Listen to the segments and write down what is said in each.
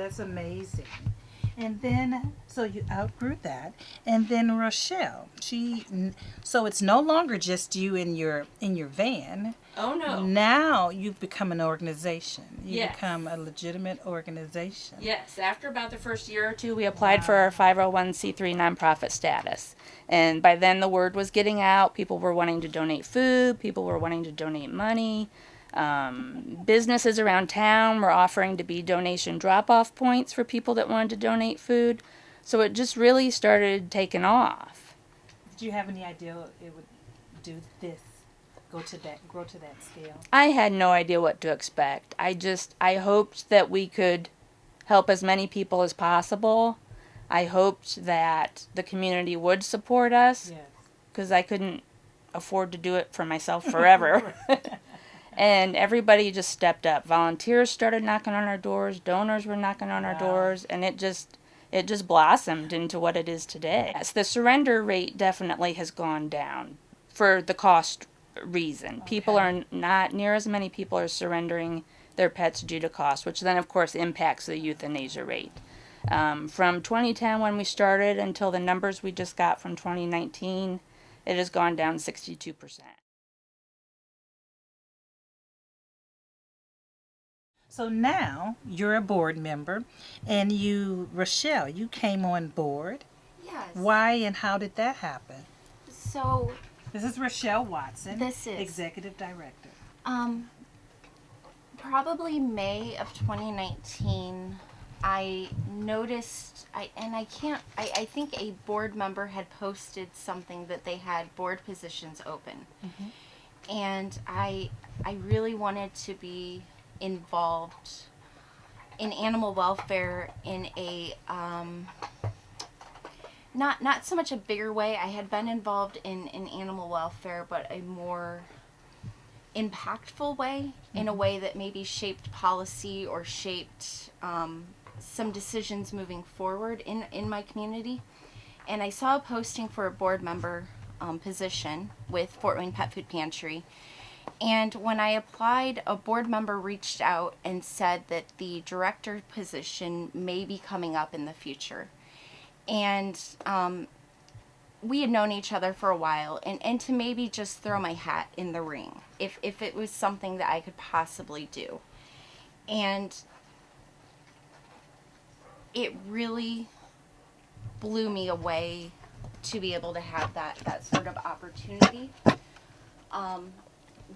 that's amazing. And then, so you outgrew that, and then Rochelle, so it's no longer just you in your van. Oh no. Now you've become an organization. You Yes. become a legitimate organization. Yes, after about the first year or two, we applied for our 501c3 nonprofit status. And by then, the word was getting out. People were wanting to donate food, people were wanting to donate money. Businesses around town were offering to be donation drop off points for people that wanted to donate food. So it just really started taking off. Did you have any idea it would do this? Grow to that scale? I had no idea what to expect. I hoped that we could help as many people as possible. I hoped that the community would support us, Yes. because I couldn't afford to do it for myself forever. And everybody just stepped up. Volunteers started knocking on our doors, donors were knocking on our doors, and it just blossomed into what it is today. Yes, the surrender rate definitely has gone down for the cost reason. Okay. People are not near as many people are surrendering their pets due to cost, which then of course impacts the euthanasia rate. From 2010 when we started until the numbers we just got from 2019, it has gone down 62%. So now you're a board member, and Rochelle, you came on board. Yes. Why and how did that happen? So This is Rochelle Watson, This is. Executive Director. probably May of 2019, I noticed, I think a board member had posted something that they had board positions open. And I really wanted to be involved in animal welfare in a, not so much a bigger way. I had been involved in animal welfare, but a more impactful way, in a way that maybe shaped policy or shaped some decisions moving forward in my community. And I saw a posting for a board member position with Fort Wayne Pet Food Pantry. And when I applied, a board member reached out and said that the director position may be coming up in the future. And we had known each other for a while, and to maybe just throw my hat in the ring if it was something that I could possibly do. And it really blew me away to be able to have that sort of opportunity.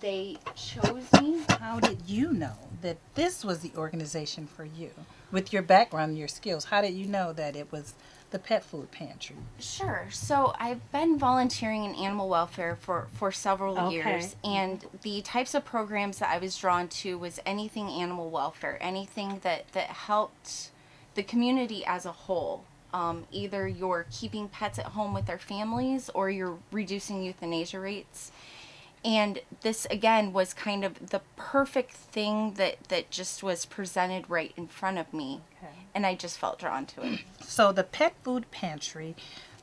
They chose me. How did you know that this was the organization for you? With your background and your skills, how did you know that it was the Pet Food Pantry? Sure. So I've been volunteering in animal welfare for several years, and the types of programs that I was drawn to was anything animal welfare, anything that helped the community as a whole. Either you're keeping pets at home with their families or you're reducing euthanasia rates. And this, again, was kind of the perfect thing that just was presented right in front of me. Okay. And I just felt drawn to it. So the Pet Food Pantry,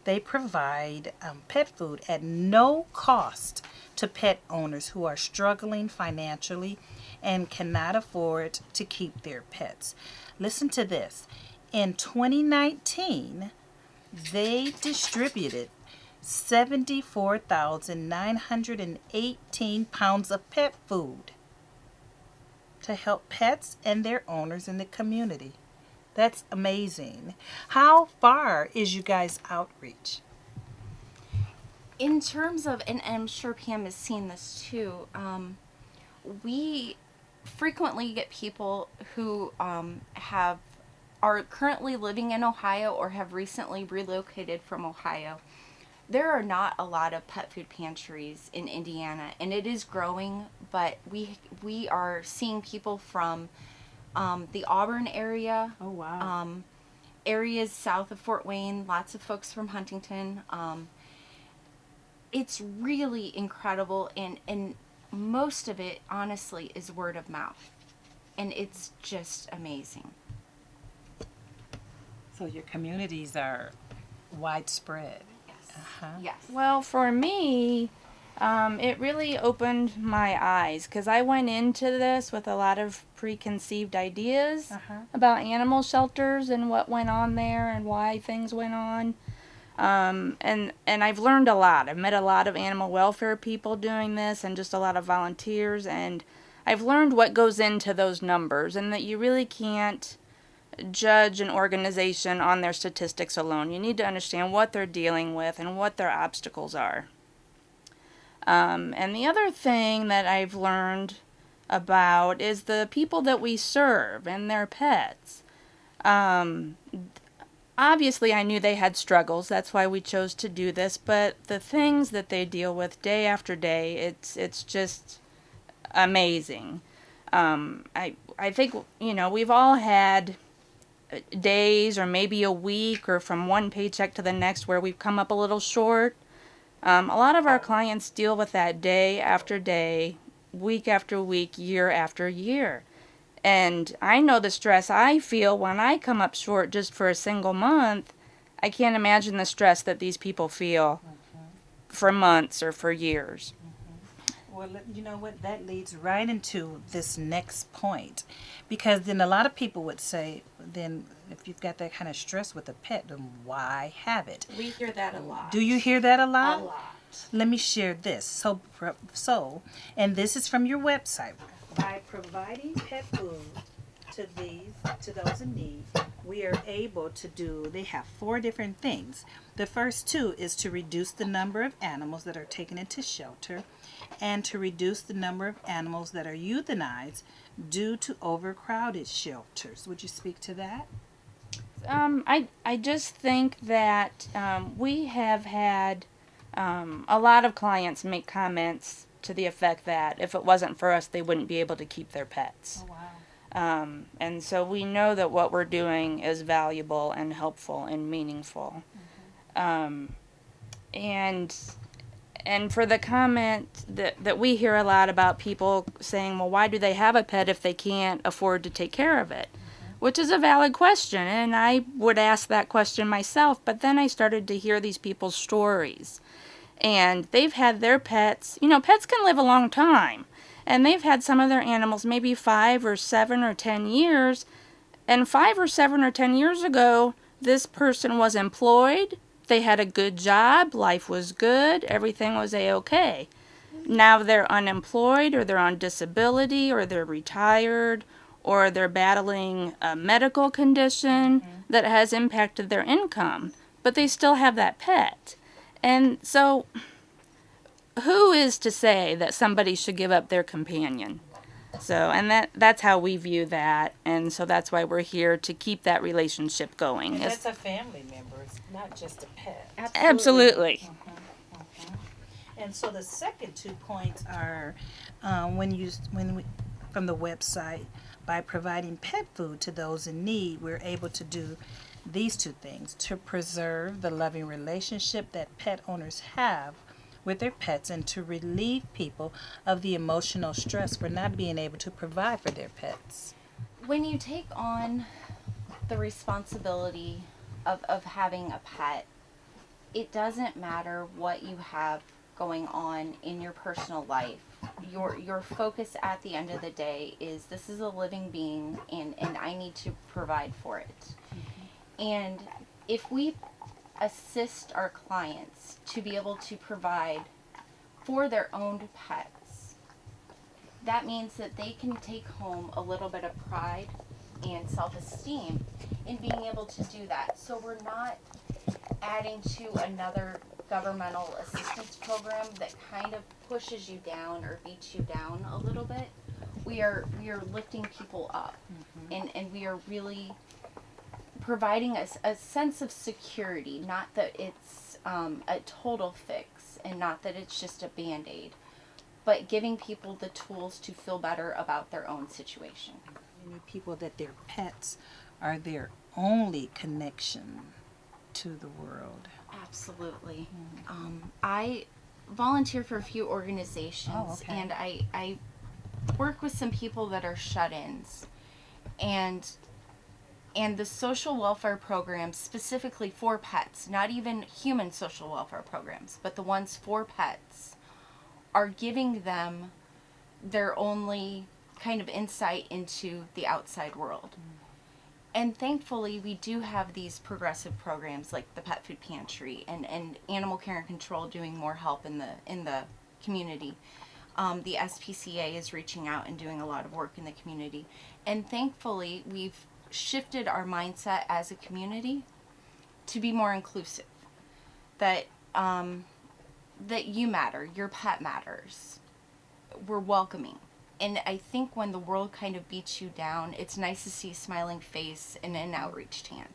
they provide pet food at no cost to pet owners who are struggling financially and cannot afford to keep their pets. Listen to this. In 2019, they distributed 74,918 pounds of pet food to help pets and their owners in the community. That's amazing. How far is you guys' outreach? In terms of, and I'm sure Pam has seen this too, we frequently get people who are currently living in Ohio or have recently relocated from Ohio. There are not a lot of pet food pantries in Indiana, and it is growing, but we are seeing people from the Auburn area. Oh, wow. Areas south of Fort Wayne, lots of folks from Huntington. It's really incredible, and most of it, honestly, is word of mouth. And it's just amazing. So your communities are widespread. Yes. Yes. Well, for me, It really opened my eyes because I went into this with a lot of preconceived ideas about animal shelters and what went on there and why things went on. And I've learned a lot. I've met a lot of animal welfare people doing this and just a lot of volunteers, and I've learned what goes into those numbers and that you really can't judge an organization on their statistics alone. You need to understand what they're dealing with and what their obstacles are. And the other thing that I've learned about is the people that we serve and their pets. Obviously, I knew they had struggles. That's why we chose to do this. But the things that they deal with day after day, it's just amazing. I think, we've all had days or maybe a week or from one paycheck to the next where we've come up a little short. A lot of our clients deal with that day after day, week after week, year after year. And I know the stress I feel when I come up short just for a single month. I can't imagine the stress that these people feel for months or for years. Well, you know what? That leads right into this next point. Because then a lot of people would say, then if you've got that kind of stress with a pet, then why have it? We hear that a lot. Do you hear that a lot? A lot. Let me share this. So, and this is from your website. By providing pet food to those in need, we are able to do, they have 4 different things. The first 2 is to reduce the number of animals that are taken into shelter and to reduce the number of animals that are euthanized due to overcrowded shelters. Would you speak to that? I just think that we have had a lot of clients make comments to the effect that if it wasn't for us, they wouldn't be able to keep their pets. Oh, wow. And so we know that what we're doing is valuable and helpful and meaningful. And for the comment that we hear a lot about people saying, well, why do they have a pet if they can't afford to take care of it? Which is a valid question, and I would ask that question myself, but then I started to hear these people's stories. And they've had their pets, pets can live a long time, and they've had some of their animals maybe 5 or 7 or 10 years, and 5 or 7 or 10 years ago, this person was employed, they had a good job, life was good, everything was a-okay. Now they're unemployed, or they're on disability, or they're retired, or they're battling a medical condition that has impacted their income, but they still have that pet. And so, who is to say that somebody should give up their companion? So, and that's how we view that, and so that's why we're here to keep that relationship going. And that's a family member, it's not just a pet. Absolutely. And so the second 2 points are from the website, by providing pet food to those in need, we're able to do these 2 things: to preserve the loving relationship that pet owners have with their pets and to relieve people of the emotional stress for not being able to provide for their pets. When you take on the responsibility of having a pet, it doesn't matter what you have going on in your personal life. Your focus at the end of the day is, this is a living being, and I need to provide for it. And if we assist our clients to be able to provide for their own pets, that means that they can take home a little bit of pride and self-esteem in being able to do that. So we're not adding to another governmental assistance program that kind of pushes you down or beats you down a little bit. We are lifting people up, and we are really providing a sense of security, not that it's a total fix and not that it's just a Band-Aid, but giving people the tools to feel better about their own situation. Many people that their pets are their only connection to the world. Absolutely. I volunteer for a few organizations, and I work with some people that are shut-ins, and the social welfare programs specifically for pets, not even human social welfare programs, but the ones for pets, are giving them their only kind of insight into the outside world. And thankfully, we do have these progressive programs like the Pet Food Pantry and Animal Care and Control doing more help in the community. The SPCA is reaching out and doing a lot of work in the community. And thankfully, we've shifted our mindset as a community to be more inclusive. That that you matter, your pet matters. We're welcoming. And I think when the world kind of beats you down, it's nice to see a smiling face and an outreached hand.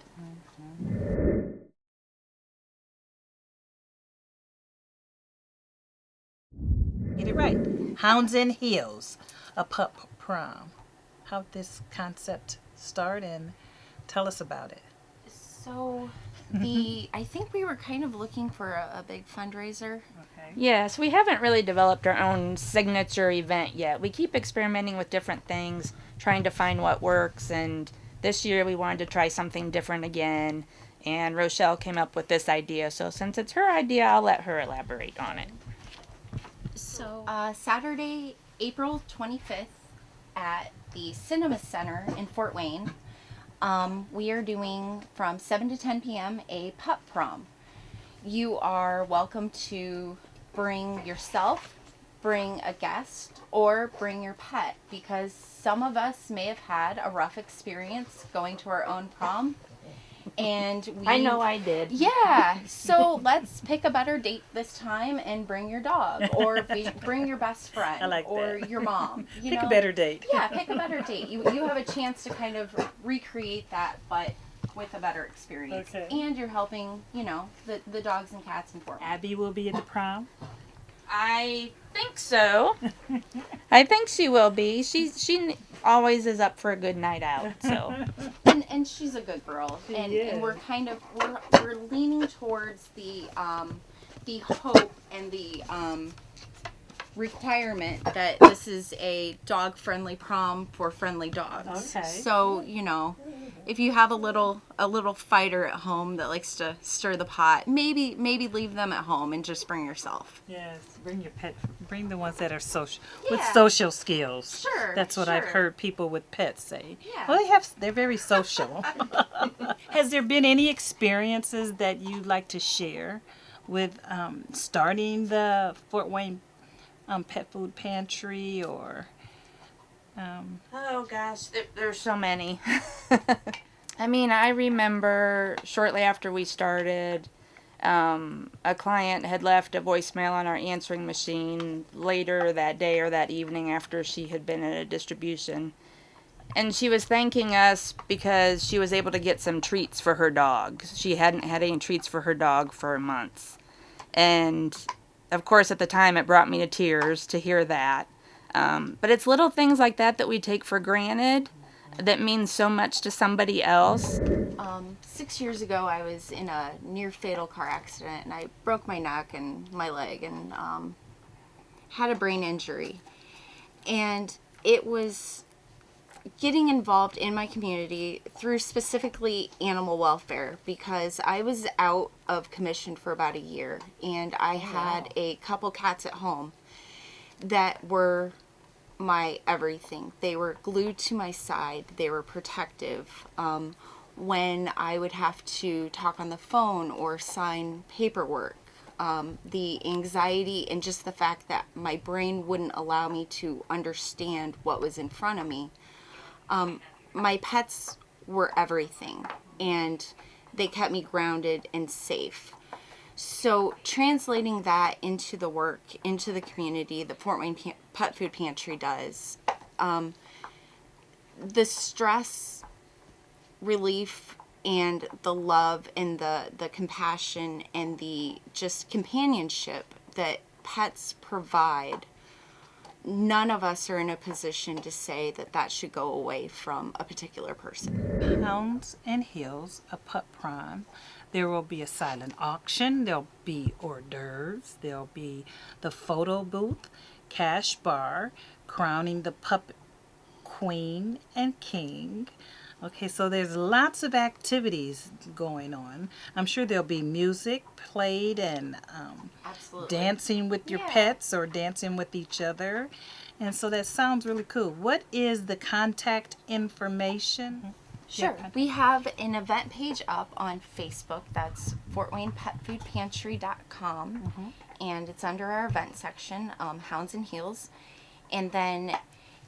Get it right. Hounds and Heels, a pup prom. How did this concept start, and tell us about it. So I think we were kind of looking for a big fundraiser. Okay. Yes, we haven't really developed our own signature event yet. We keep experimenting with different things, trying to find what works, and this year we wanted to try something different again, and Rochelle came up with this idea, so since it's her idea, I'll let her elaborate on it. So Saturday, April 25th at the Cinema Center in Fort Wayne, we are doing from 7 to 10 p.m. a pup prom. You are welcome to bring yourself, bring a guest, or bring your pet, because some of us may have had a rough experience going to our own prom. And I know I did. Yeah, so let's pick a better date this time and bring your dog, or bring your best friend, I like or that. your mom. You Pick know? a better date. Yeah, pick a better date. You have a chance to kind of recreate that, but with a better experience. Okay. And you're helping, the dogs and cats in Fort Wayne. Abby will be at the prom. I think so. I think she will be. She always is up for a good night out, so. And she's a good girl. And is. we're kind of we're leaning towards the hope and the requirement that this is a dog friendly prom for friendly dogs. Okay. So, if you have a little fighter at home that likes to stir the pot, maybe leave them at home and just bring yourself. Yes, bring your pet. Bring the ones that are social with Yeah. social skills. Sure, That's what I've sure. heard people with pets say. Yeah. Well, they're very social. Has there been any experiences that you'd like to share with starting the Fort Wayne Pet Food Pantry, or? Oh gosh, there's so many. I mean, I remember shortly after we started, a client had left a voicemail on our answering machine later that day or that evening after she had been at a distribution. And she was thanking us because she was able to get some treats for her dog. She hadn't had any treats for her dog for months. And of course, at the time, it brought me to tears to hear that. But it's little things like that we take for granted that mean so much to somebody else. 6 years ago, I was in a near fatal car accident, and I broke my neck and my leg, and had a brain injury. And it was getting involved in my community through specifically animal welfare, because I was out of commission for about a year, and I had a couple cats at home that were my everything. They were glued to my side. They were protective. When I would have to talk on the phone or sign paperwork, the anxiety and just the fact that my brain wouldn't allow me to understand what was in front of me. My pets were everything, and they kept me grounded and safe. So translating that into the work, into the community that Fort Wayne Pet Food Pantry does, the stress relief and the love and the compassion and the just companionship that pets provide, none of us are in a position to say that should go away from a particular person. Hounds and Heels, a pup prom. There will be a silent auction. There'll be hors d'oeuvres. There'll be the photo booth, cash bar, crowning the pup queen and king, Okay, so there's lots of activities going on. I'm sure there'll be music played and Absolutely. dancing with your Yeah. pets or dancing with each other. And so that sounds really cool. What is the contact information? Sure. We have an event page up on Facebook. That's FortWaynePetFoodPantry.com. And it's under our event section, Hounds and Heels. And then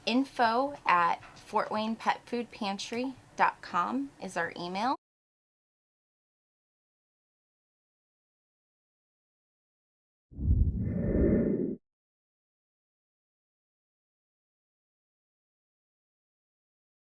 info@FortWaynePetFoodPantry.com is our email.